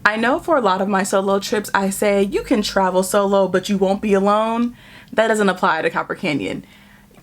I know for a lot of my solo trips, I say you can travel solo, but you won't be alone. That doesn't apply to Copper Canyon.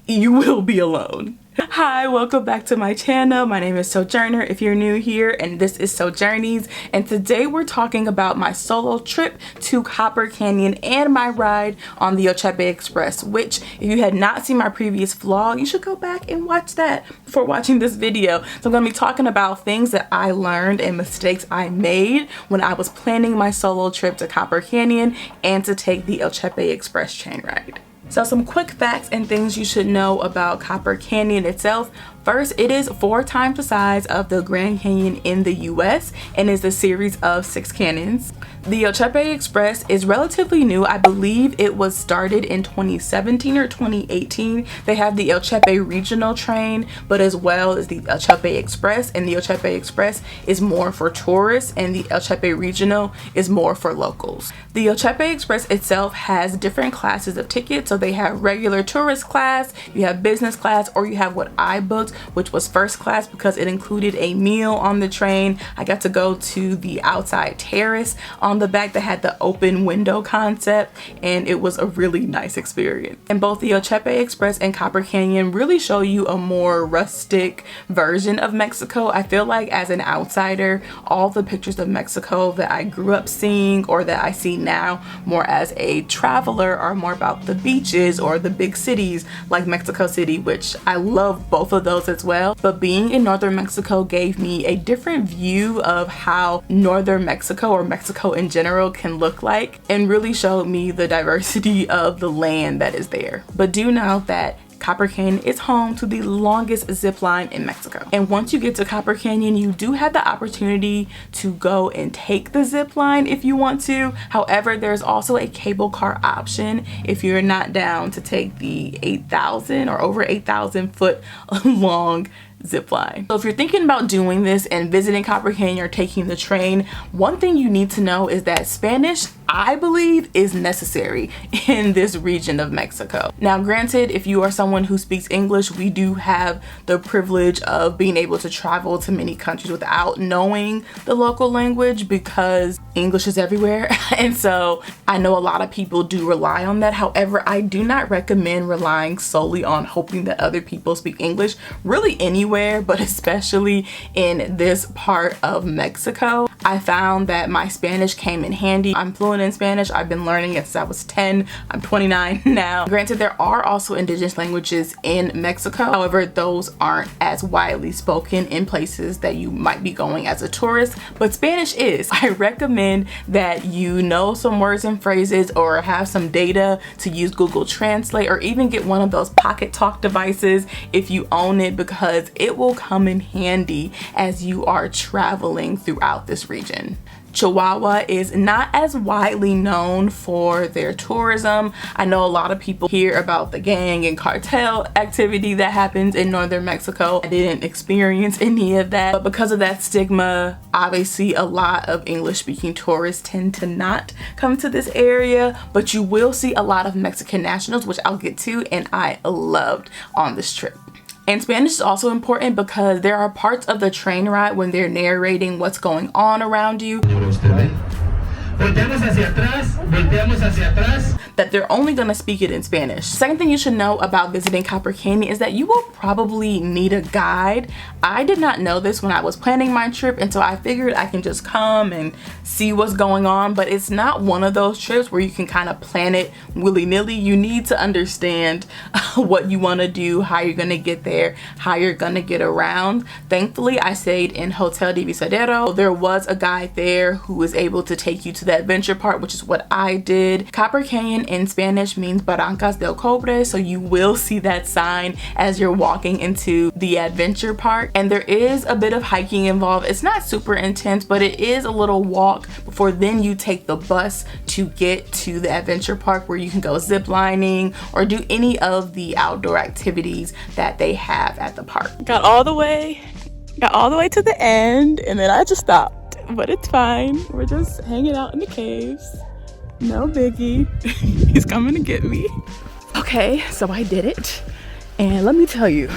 You will be alone. Hi, welcome back to my channel. My name is Sojourner if you're new here, and this is Sojournies, and today we're talking about my solo trip to Copper Canyon and my ride on the Chepe Express, which if you had not seen my previous vlog, you should go back and watch that before watching this video. So I'm going to be talking about things that I learned and mistakes I made when I was planning my solo trip to Copper Canyon and to take the Chepe Express train ride. So some quick facts and things you should know about Copper Canyon itself. First, it is 4 times the size of the Grand Canyon in the US and is a series of 6 canyons. The Chepe Express is relatively new. I believe it was started in 2017 or 2018. They have the Chepe regional train, but as well as the Chepe Express, and the Chepe Express is more for tourists and the Chepe regional is more for locals. The Chepe Express itself has different classes of tickets. So they have regular tourist class, you have business class, or you have what I booked, which was first class because it included a meal on the train. I got to go to the outside terrace on the back that had the open window concept, and it was a really nice experience. And both the Chepe Express and Copper Canyon really show you a more rustic version of Mexico. I feel like as an outsider, all the pictures of Mexico that I grew up seeing or that I see now more as a traveler are more about the beaches or the big cities like Mexico City, which I love both of those as well. But being in northern Mexico gave me a different view of how northern Mexico or Mexico in general can look like, and really showed me the diversity of the land that is there. But do know that Copper Canyon is home to the longest zip line in Mexico. And once you get to Copper Canyon, you do have the opportunity to go and take the zip line if you want to. However, there's also a cable car option if you're not down to take the 8,000 or over 8,000 foot long zip line. So if you're thinking about doing this and visiting Copper Canyon or taking the train, one thing you need to know is that Spanish, I believe, is necessary in this region of Mexico. Now granted, if you are someone who speaks English, we do have the privilege of being able to travel to many countries without knowing the local language because English is everywhere. And so I know a lot of people do rely on that. However, I do not recommend relying solely on hoping that other people speak English really anywhere, but especially in this part of Mexico. I found that my Spanish came in handy. I'm fluent in Spanish. I've been learning it since I was 10. I'm 29 now. Granted, there are also indigenous languages in Mexico. However, those aren't as widely spoken in places that you might be going as a tourist, but Spanish is. I recommend that you know some words and phrases or have some data to use Google Translate, or even get one of those Pocket Talk devices if you own it, because it will come in handy as you are traveling throughout this region. Chihuahua is not as widely known for their tourism. I know a lot of people hear about the gang and cartel activity that happens in northern Mexico. I didn't experience any of that, but because of that stigma, obviously a lot of English speaking tourists tend to not come to this area, but you will see a lot of Mexican nationals, which I'll get to, and I loved on this trip. And Spanish is also important because there are parts of the train ride when they're narrating what's going on around you that they're only going to speak it in Spanish. Second thing you should know about visiting Copper Canyon is that you will probably need a guide. I did not know this when I was planning my trip, and so I figured I can just come and see what's going on, but it's not one of those trips where you can kind of plan it willy-nilly. You need to understand what you want to do, how you're going to get there, how you're going to get around. Thankfully, I stayed in Hotel Divisadero. There was a guide there who was able to take you to the adventure part, which is what I did. Copper Canyon in Spanish means Barrancas del Cobre, so you will see that sign as you're walking into the adventure park. And there is a bit of hiking involved. It's not super intense, but it is a little walk before then you take the bus to get to the adventure park, where you can go zip lining or do any of the outdoor activities that they have at the park. Got all the way to the end, and then I just stopped, but it's fine. We're just hanging out in the caves. No biggie. He's coming to get me. Okay, so I did it, and let me tell you,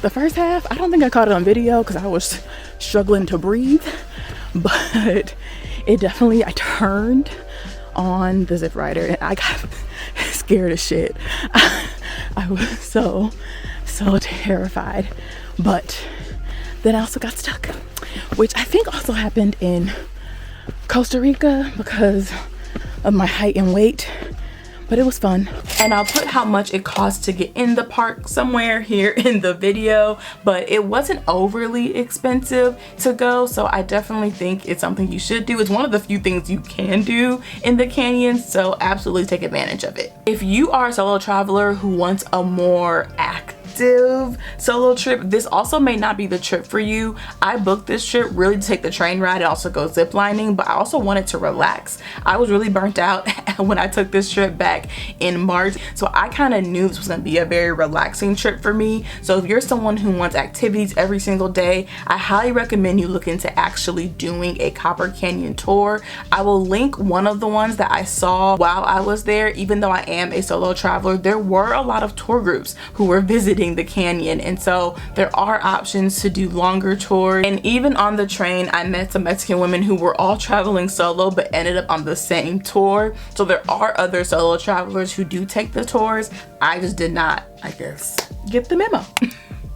the first half, I don't think I caught it on video because I was struggling to breathe, but it definitely, I turned on the zip rider and I got scared as shit. I was so terrified, but then I also got stuck, which I think also happened in Costa Rica because of my height and weight, but it was fun. And I'll put how much it costs to get in the park somewhere here in the video, but it wasn't overly expensive to go, so I definitely think it's something you should do. It's one of the few things you can do in the canyon, so absolutely take advantage of it. If you are a solo traveler who wants a more active solo trip, this also may not be the trip for you. I booked this trip really to take the train ride and also go ziplining, but I also wanted to relax. I was really burnt out when I took this trip back in March, so I kind of knew this was going to be a very relaxing trip for me. So if you're someone who wants activities every single day, I highly recommend you look into actually doing a Copper Canyon tour. I will link one of the ones that I saw while I was there. Even though I am a solo traveler, there were a lot of tour groups who were visiting the canyon, and so there are options to do longer tours. And even on the train, I met some Mexican women who were all traveling solo but ended up on the same tour. So there are other solo travelers who do take the tours. I just did not, I guess, get the memo.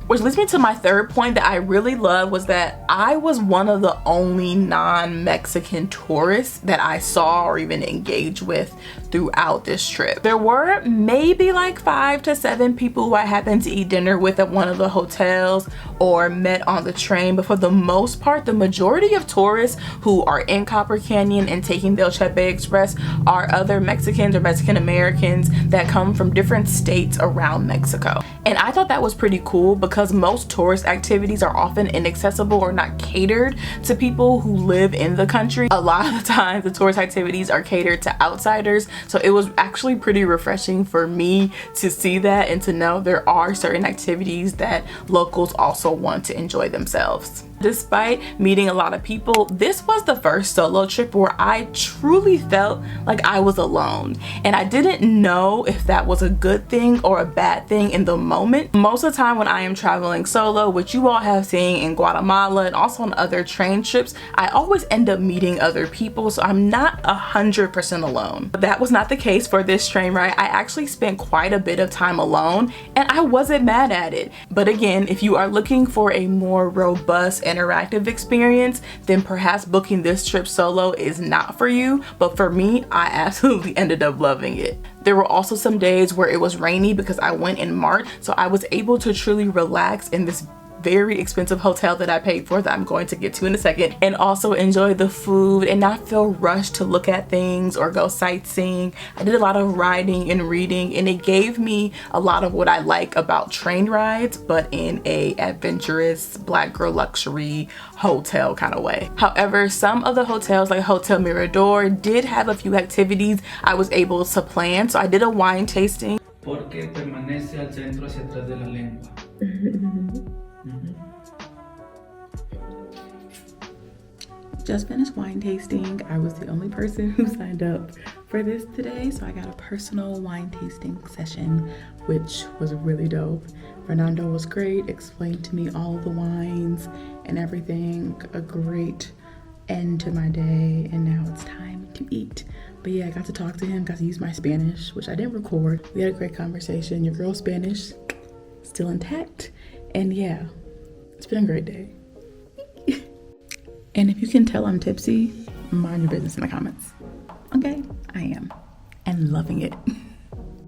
Which leads me to my third point that I really love, was that I was one of the only non-Mexican tourists that I saw or even engaged with throughout this trip. There were maybe like 5 to 7 people who I happened to eat dinner with at one of the hotels or met on the train, but for the most part, the majority of tourists who are in Copper Canyon and taking the Chepe Express are other Mexicans or Mexican Americans that come from different states around Mexico. And I thought that was pretty cool because most tourist activities are often inaccessible or not catered to people who live in the country. A lot of the times the tourist activities are catered to outsiders, so it was actually pretty refreshing for me to see that and to know there are certain activities that locals also want to enjoy themselves. Despite meeting a lot of people, this was the first solo trip where I truly felt like I was alone. And I didn't know if that was a good thing or a bad thing in the moment. Most of the time when I am traveling solo, which you all have seen in Guatemala and also on other train trips, I always end up meeting other people, so I'm not 100% alone. But that was not the case for this train ride. I actually spent quite a bit of time alone and I wasn't mad at it. But again, if you are looking for a more robust interactive experience, then perhaps booking this trip solo is not for you. But for me, I absolutely ended up loving it. There were also some days where it was rainy because I went in March, so I was able to truly relax in this very expensive hotel that I paid for that I'm going to get to in a second, and also enjoy the food and not feel rushed to look at things or go sightseeing. I did a lot of writing and reading, and it gave me a lot of what I like about train rides, but in a adventurous black girl luxury hotel kind of way. However, some of the hotels like Hotel Mirador did have a few activities I was able to plan. So I did a wine tasting. Porque permanece al centro hacia atrás de la lengua. Just finished wine tasting. I was the only person who signed up for this today, so I got a personal wine tasting session, which was really dope. Fernando was great, explained to me all of the wines and everything. A great end to my day, and now it's time to eat. But yeah, I got to talk to him, got to use my Spanish, which I didn't record. We had a great conversation. Your girl's Spanish still intact, and yeah, it's been a great day. And if you can tell I'm tipsy, mind your business in the comments. Okay, I am, and loving it.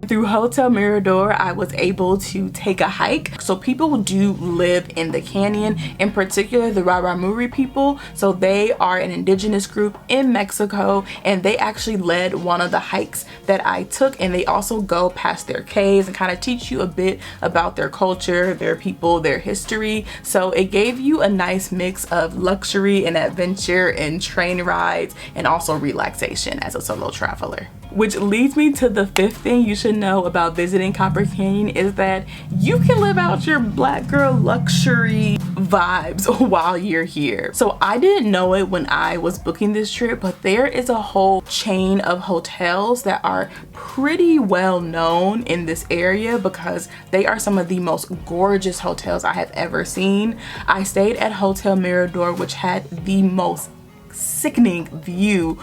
Through Hotel Mirador, I was able to take a hike. So people do live in the canyon, in particular the Raramuri people. So they are an indigenous group in Mexico, and they actually led one of the hikes that I took, and they also go past their caves and kind of teach you a bit about their culture, their people, their history. So it gave you a nice mix of luxury and adventure and train rides and also relaxation as a solo traveler. Which leads me to the fifth thing you should know about visiting Copper Canyon, is that you can live out your black girl luxury vibes while you're here. So I didn't know it when I was booking this trip, but there is a whole chain of hotels that are pretty well known in this area because they are some of the most gorgeous hotels I have ever seen. I stayed at Hotel Mirador, which had the most sickening view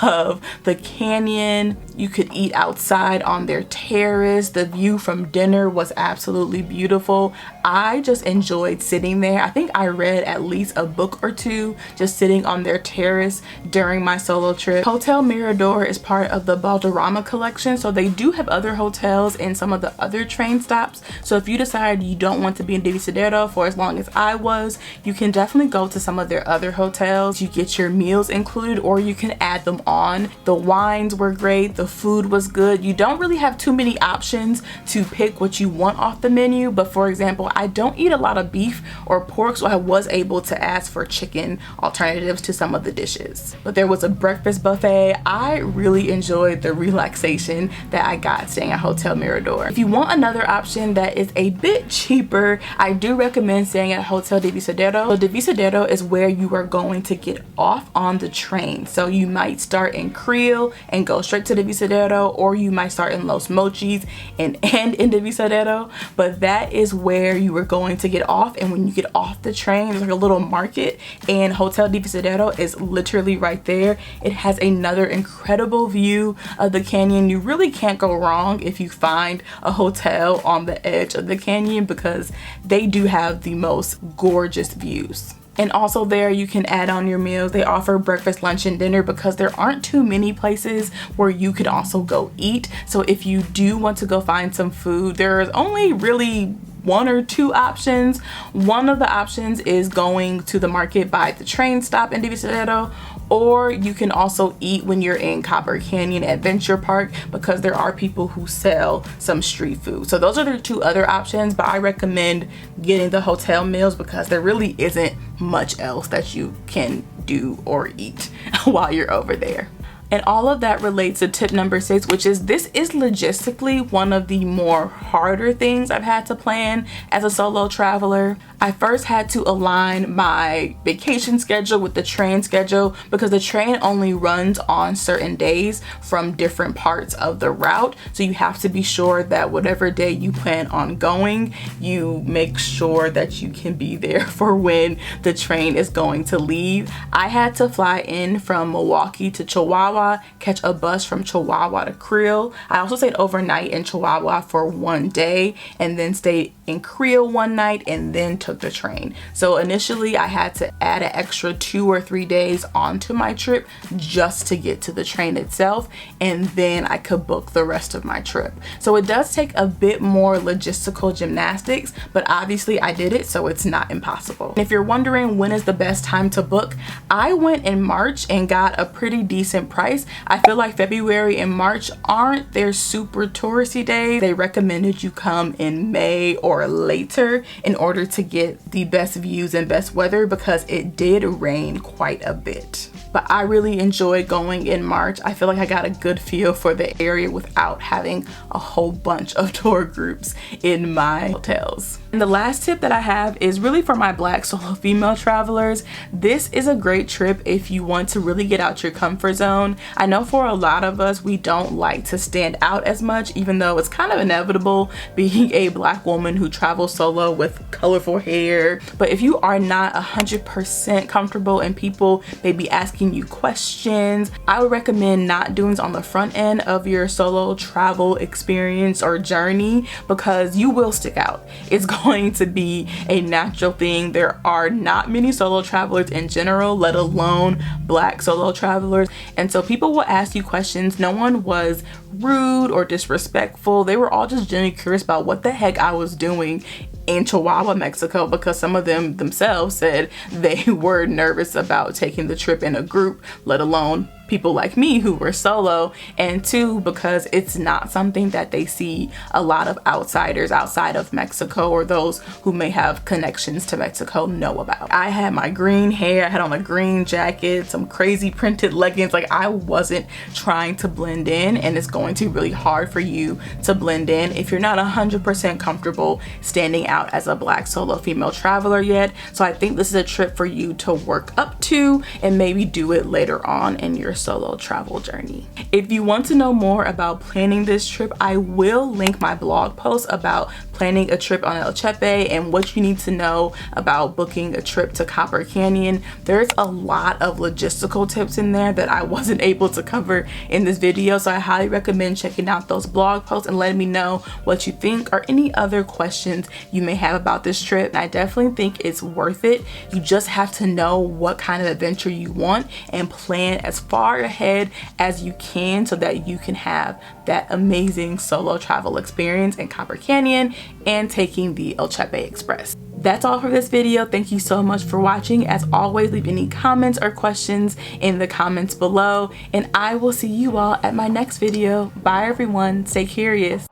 of the canyon. You could eat outside on their terrace. The view from dinner was absolutely beautiful. I just enjoyed sitting there. I think I read at least a book or two just sitting on their terrace during my solo trip. Hotel Mirador is part of the Balderrama collection, so they do have other hotels in some of the other train stops. So if you decide you don't want to be in Divisadero for as long as I was, you can definitely go to some of their other hotels. You get your meals included, or you can add them on. The wines were great, the food was good. You don't really have too many options to pick what you want off the menu, but for example, I don't eat a lot of beef or pork, so I was able to ask for chicken alternatives to some of the dishes. But there was a breakfast buffet. I really enjoyed the relaxation that I got staying at Hotel Mirador. If you want another option that is a bit cheaper, I do recommend staying at Hotel Divisadero. So Divisadero is where you are going to get off on the train. So you might start in Creel and go straight to Divisadero, or you might start in Los Mochis and end in Divisadero, but that is where you are going to get off. And when you get off the train, there's like a little market, and Hotel Divisadero is literally right there. It has another incredible view of the canyon. You really can't go wrong if you find a hotel on the edge of the canyon, because they do have the most gorgeous views. And also there you can add on your meals. They offer breakfast, lunch, and dinner because there aren't too many places where you could also go eat. So if you do want to go find some food, there is only really one or two options. One of the options is going to the market by the train stop in Divisadero, or you can also eat when you're in Copper Canyon Adventure Park, because there are people who sell some street food. So those are the two other options, but I recommend getting the hotel meals because there really isn't much else that you can do or eat while you're over there. And all of that relates to tip number 6, which is this is logistically one of the more harder things I've had to plan as a solo traveler. I first had to align my vacation schedule with the train schedule, because the train only runs on certain days from different parts of the route. So you have to be sure that whatever day you plan on going, you make sure that you can be there for when the train is going to leave. I had to fly in from Milwaukee to Chihuahua, catch a bus from Chihuahua to Creel. I also stayed overnight in Chihuahua for one day, and then stayed in Creel one night, and then took the train. So initially I had to add an extra 2 or 3 days onto my trip just to get to the train itself, and then I could book the rest of my trip. So it does take a bit more logistical gymnastics, but obviously I did it, so it's not impossible. If you're wondering when is the best time to book, I went in March and got a pretty decent price. I feel like February and March aren't their super touristy days. They recommended you come in May or later in order to get the best views and best weather, because it did rain quite a bit. But I really enjoyed going in March. I feel like I got a good feel for the area without having a whole bunch of tour groups in my hotels. And the last tip that I have is really for my Black solo female travelers. This is a great trip if you want to really get out your comfort zone. I know for a lot of us, we don't like to stand out as much, even though it's kind of inevitable being a Black woman who travels solo with colorful hair. But if you are not 100% comfortable and people may be asking you questions, I would recommend not doing this on the front end of your solo travel experience or journey, because you will stick out. It's going to be a natural thing. There are not many solo travelers in general, let alone Black solo travelers, and so people will ask you questions. No one was rude or disrespectful. They were all just genuinely curious about what the heck I was doing in Chihuahua, Mexico, because some of them themselves said they were nervous about taking the trip in a group, let alone people like me who were solo, and 2, because it's not something that they see a lot of outsiders outside of Mexico or those who may have connections to Mexico know about. I had my green hair, I had on a green jacket, some crazy printed leggings. Like, I wasn't trying to blend in, and it's going to be really hard for you to blend in if you're not 100% comfortable standing out as a Black solo female traveler yet. So I think this is a trip for you to work up to and maybe do it later on in your solo travel journey. If you want to know more about planning this trip, I will link my blog post about planning a trip on El Chepe and what you need to know about booking a trip to Copper Canyon. There's a lot of logistical tips in there that I wasn't able to cover in this video, so I highly recommend checking out those blog posts and letting me know what you think or any other questions you may have about this trip. And I definitely think it's worth it. You just have to know what kind of adventure you want and plan as far ahead as you can so that you can have that amazing solo travel experience in Copper Canyon and taking the El Chepe Express. That's all for this video. Thank you so much for watching. As always, leave any comments or questions in the comments below, and I will see you all at my next video. Bye everyone. Stay curious.